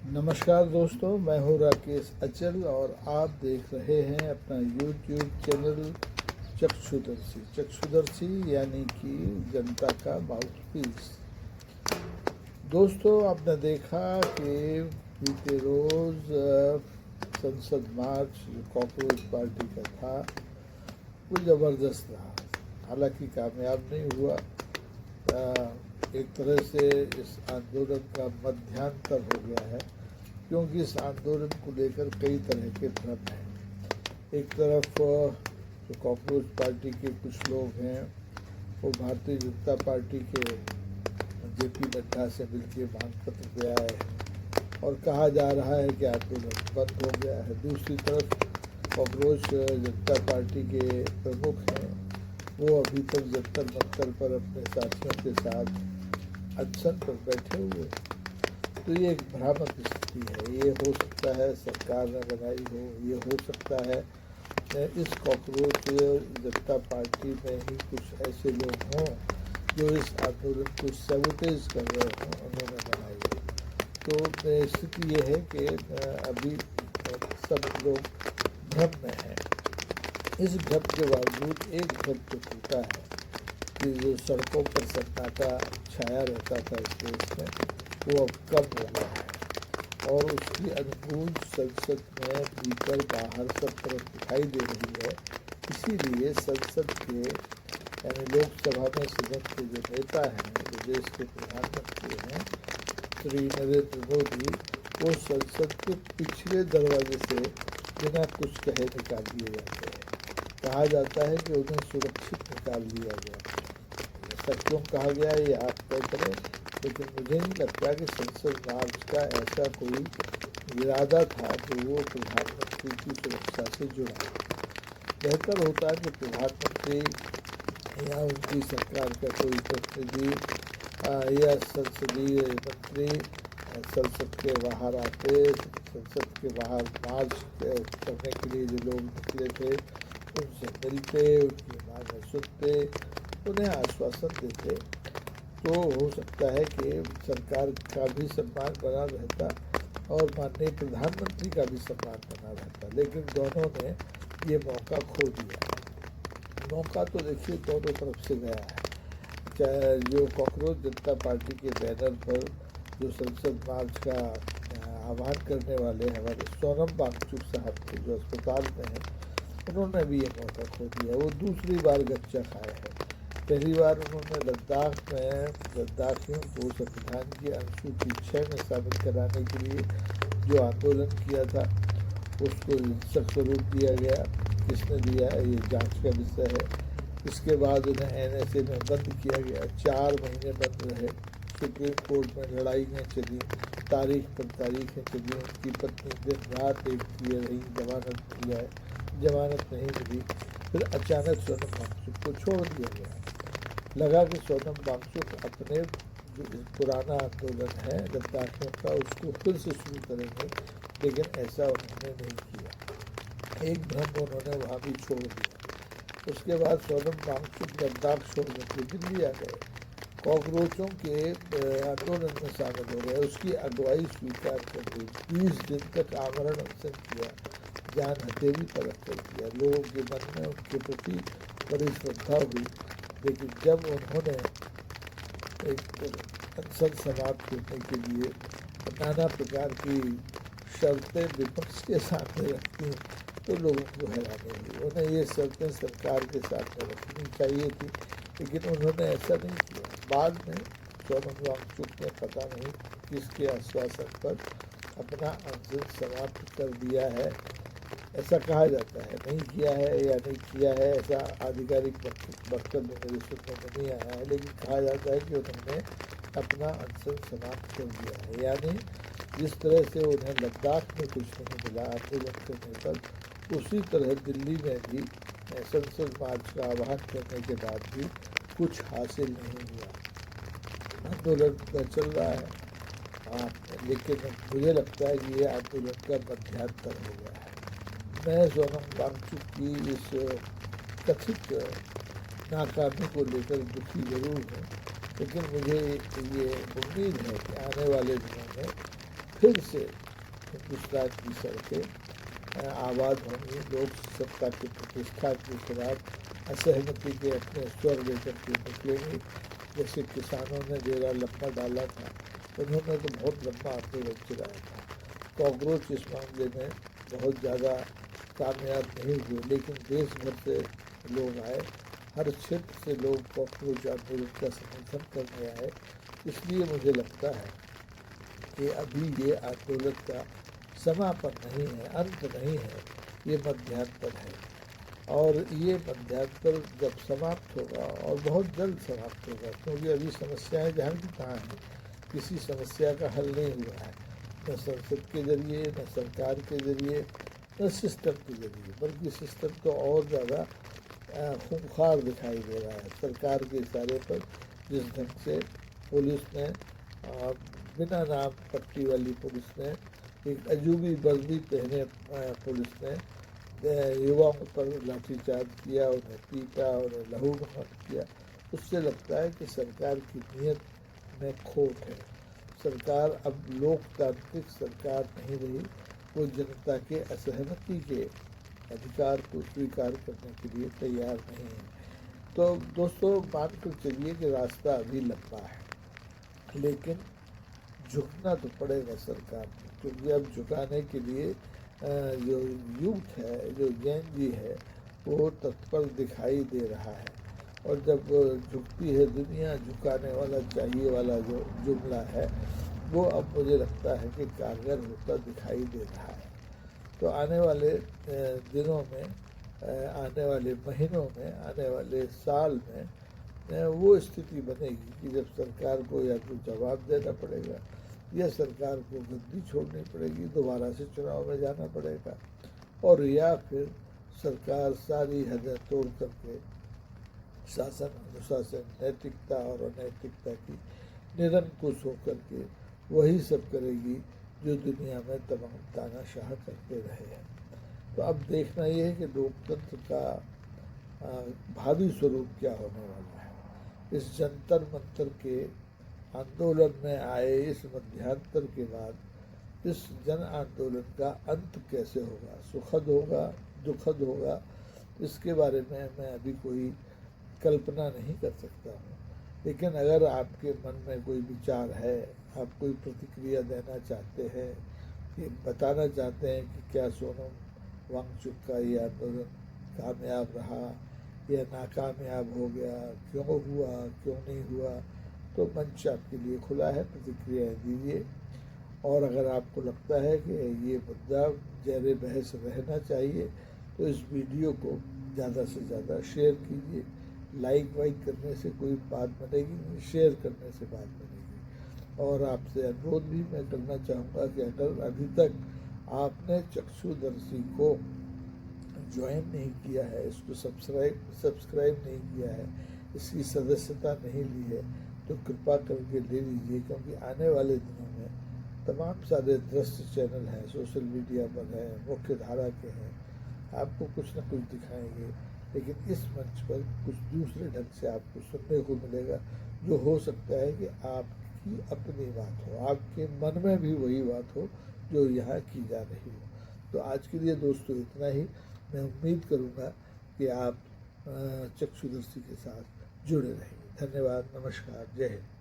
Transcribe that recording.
नमस्कार दोस्तों, मैं हूँ राकेश अचल और आप देख रहे हैं अपना YouTube चैनल चक्षुदर्शी यानी कि जनता का माउथपीस। दोस्तों, आपने देखा कि बीते रोज़ संसद मार्च जो कॉकरोच पार्टी का था वो ज़बरदस्त रहा। हालांकि कामयाब नहीं हुआ। एक तरह से इस आंदोलन का मध्यांतर हो गया है, क्योंकि इस आंदोलन को लेकर कई तरह के भ्रम हैं। एक तरफ जो कॉकरोच पार्टी के कुछ लोग हैं वो भारतीय जनता पार्टी के जेपी नड्डा से मिलकर मांग पत्र ले आए हैं और कहा जा रहा है कि आंदोलन बंद हो गया है। दूसरी तरफ कॉकरोच जनता पार्टी के प्रमुख हैं, वो अभी तक जंतर मंतर पर अपने साथियों के साथ अनशन पर बैठे हुए। तो ये एक भ्रामक स्थिति है। ये हो सकता है सरकार ने बनाई हो, ये हो सकता है इस कॉकरोच जनता पार्टी में ही कुछ ऐसे लोग हों जो इस आंदोलन को सैबोटेज कर रहे हों, उन्होंने बनाई हो। तो स्थिति ये है कि अभी सब लोग भ्रम में हैं। इस भ्रम के बावजूद एक भ्रम तो टूटा है कि जो सड़कों पर सन्नाटा छाया रहता था इस देश में, वो अब कम हो गया है और उसकी अनुभूत संसद में भीतर बाहर सब तरफ दिखाई दे रही है। इसीलिए संसद के यानी लोकसभा में सदन के जो नेता हैं, जो देश के प्रधानमंत्री हैं श्री नरेंद्र मोदी, वो संसद के पिछले दरवाजे से बिना कुछ कहे निकाल दिए जाते हैं। कहा जाता है कि उन्हें सुरक्षित निकाल दिया गया। ऐसा क्यों कहा गया ये आप तय करें, लेकिन मुझे नहीं लगता कि संसद मार्च का ऐसा कोई इरादा था कि वो प्रधानमंत्री की सुरक्षा से जुड़ा। बेहतर होता कि प्रधानमंत्री या उनकी सरकार का कोई प्रतिनिधि या संसदीय मंत्री संसद के बाहर आते, संसद के बाहर मार्च करने के लिए जो लोग निकले थे उनसे मिलते, उनकी मांगें सुनते, उन्हें आश्वासन देते, तो हो सकता है कि सरकार का भी सम्मान बना रहता और माननीय प्रधानमंत्री का भी सम्मान बना रहता। लेकिन दोनों ने ये मौका खो दिया। मौका तो देखिए दोनों तरफ से गया है। चाहे जो कॉकरोच जनता पार्टी के बैनर पर जो संसद मार्च का आह्वान करने वाले हमारे सोनम वांगचुक साहब थे जो अस्पताल में हैं, उन्होंने भी ये मौका खो दिया। वो दूसरी बार गच्चा खाए हैं। पहली बार उन्होंने लद्दाख में लद्दाखियों को संविधान की अनुसूची 6 में शामिल कराने के लिए जो आंदोलन किया था उसको हिंसक स्वरूप दिया गया। किसने दिया है ये जांच का विषय है। इसके बाद उन्हें NSA में बंद किया गया। 4 महीने बंद रहे। सुप्रीम कोर्ट में लड़ाइयाँ चली, तारीख पर तारीखें चली। उनकी पत्नी दिन रात एक किए रही, जमानत मिल जाए, जमानत नहीं मिली। फिर अचानक सोनम वांगचुक को छोड़ दिया गया। लगा कि सोनम वांगचुक अपने जो पुराना आंदोलन है लद्दाखियों का उसको फिर से शुरू करेंगे, लेकिन ऐसा उन्होंने नहीं किया। एक भ्रम उन्होंने वहाँ भी छोड़ दिया। उसके बाद सोनम वांगचुक लद्दाख छोड़ने के दिल्ली आ गए, कॉकरोचों के आंदोलन में शामिल हो गए, उसकी अगुवाई स्वीकार कर दी। 20 दिन तक आमरण अनशन किया, जान हथेली पर रखकर किया। लोगों के मन में उनके प्रति बड़ी श्रद्धा हुई। लेकिन जब उन्होंने एक अनशन समाप्त करने के लिए नाना प्रकार की शर्तें विपक्ष के सामने रखी तो लोगों को हैरानी हुई। उन्हें ये शर्तें सरकार के सामने रखनी चाहिए थी, लेकिन उन्होंने ऐसा नहीं किया। बाद में सोनम वांगचुक ने पता नहीं किसके आश्वासन पर अपना अनशन समाप्त कर दिया है। ऐसा कहा जाता है, नहीं किया है या नहीं किया है ऐसा आधिकारिक वक्तव्य मेरे सुनने में नहीं आया है, लेकिन कहा जाता है कि उन्होंने अपना अनशन समाप्त कर दिया है। यानी जिस तरह से उन्हें लद्दाख में कुछ नहीं मिला आंदोलन करने पर, उसी तरह दिल्ली में भी संसद मार्च का आह्वान करने के बाद भी कुछ हासिल नहीं हुआ। आंदोलन का चल रहा है, लेकिन मुझे लगता है कि ये आंदोलन का मध्यांतर हो गया है। मैं सोनम वांगचुक की इस कथित नाकामी को लेकर दुखी जरूर हूँ, लेकिन मुझे ये उम्मीद है कि आने वाले दिनों में फिर से हिंदुस्तान की सड़कें आबाद होंगी, लोग सत्ता की प्रतिष्ठा के खिलाफ असहमति के अपने स्वर लेकर के निकलेंगे। जैसे किसानों ने डेरा लंबा डाला था, उन्होंने तो बहुत लंबा आंदोलन चलाया था। कॉकरोच इस मामले में बहुत ज़्यादा कामयाब नहीं हुए, लेकिन देश भर से लोग आए, हर क्षेत्र से लोग कॉकरोच आंदोलन का समर्थन करने आए। इसलिए मुझे लगता है कि अभी ये आंदोलन का समापन नहीं है, अंत नहीं है, ये मध्यांतर है। और ये मध्यांतर जब समाप्त होगा, और बहुत जल्द समाप्त होगा, क्योंकि अभी समस्याएं जहाँ की तहाँ हैं, किसी समस्या का हल नहीं हुआ है, न संसद के जरिए, न सरकार के जरिए, न सिस्टम के जरिए, बल्कि सिस्टम तो और ज़्यादा खूंखार दिखाई दे रहा है। सरकार के इशारे पर जिस ढंग से पुलिस ने बिना नाम पट्टी वाली पुलिस ने, एक अजूबी वर्दी पहने पुलिस ने युवाओं पर लाठीचार्ज किया, उन्हें पीटा, उन्हें लहूलुहान किया, उससे लगता है कि सरकार की नीयत में खोट है। सरकार अब लोकतांत्रिक सरकार नहीं रही, वो जनता के असहमति के अधिकार को स्वीकार करने के लिए तैयार नहीं है। तो दोस्तों, मान कर चलिए कि रास्ता अभी लंबा है, लेकिन झुकना तो पड़ेगा सरकार को, क्योंकि अब झुकाने के लिए जो यूथ है, जो जैन जी है, वो तत्पर दिखाई दे रहा है। और जब झुकती है दुनिया, झुकाने वाला चाहिए वाला जो जुमला है, वो अब मुझे लगता है कि कारगर होता दिखाई दे रहा है। तो आने वाले दिनों में, आने वाले महीनों में, आने वाले साल में वो स्थिति बनेगी कि जब सरकार को या तो जवाब देना पड़ेगा, या सरकार को गद्दी छोड़नी पड़ेगी, दोबारा से चुनाव में जाना पड़ेगा, और या फिर सरकार सारी हदें तोड़ करके शासन, अनुशासन, नैतिकता और अनैतिकता की निरंकुश होकर के वही सब करेगी जो दुनिया में तमाम तानाशाह करते रहे हैं। तो अब देखना ये है कि लोकतंत्र का भावी स्वरूप क्या होने वाला है। इस जंतर मंतर के आंदोलन में आए इस मध्यांतर के बाद इस जन आंदोलन का अंत कैसे होगा, सुखद होगा, दुखद होगा, इसके बारे में मैं अभी कोई कल्पना नहीं कर सकता हूँ। लेकिन अगर आपके मन में कोई विचार है, आप कोई प्रतिक्रिया देना चाहते हैं, ये बताना चाहते हैं कि क्या सोनम वांगचुक का ये आंदोलन कामयाब रहा या नाकामयाब हो गया, क्यों हुआ, क्यों नहीं हुआ, तो मंच आपके लिए खुला है, प्रतिक्रियाएँ दीजिए। और अगर आपको लगता है कि ये मुद्दा ज़ेर बहस रहना चाहिए, तो इस वीडियो को ज़्यादा से ज़्यादा शेयर कीजिए। लाइक वाइक करने से कोई बात बनेगी नहीं, शेयर करने से बात बनेगी। और आपसे अनुरोध भी मैं करना चाहूँगा कि अगर अभी तक आपने चक्षुदर्शी को ज्वाइन नहीं किया है, इसको सब्सक्राइब नहीं किया है, इसकी सदस्यता नहीं ली है, तो कृपा करके ले लीजिए, क्योंकि आने वाले दिनों में तमाम सारे दृश्य चैनल हैं, सोशल मीडिया पर हैं, मुख्य धारा के हैं, आपको कुछ न कुछ दिखाएंगे, लेकिन इस मंच पर कुछ दूसरे ढंग से आपको सुनने को मिलेगा, जो हो सकता है कि आपकी अपनी बात हो, आपके मन में भी वही बात हो जो यहाँ की जा रही हो। तो आज के लिए दोस्तों इतना ही। मैं उम्मीद करूँगा कि आप चक्षुदर्शी के साथ जुड़े रहेंगे। धन्यवाद, नमस्कार, जय हिंद।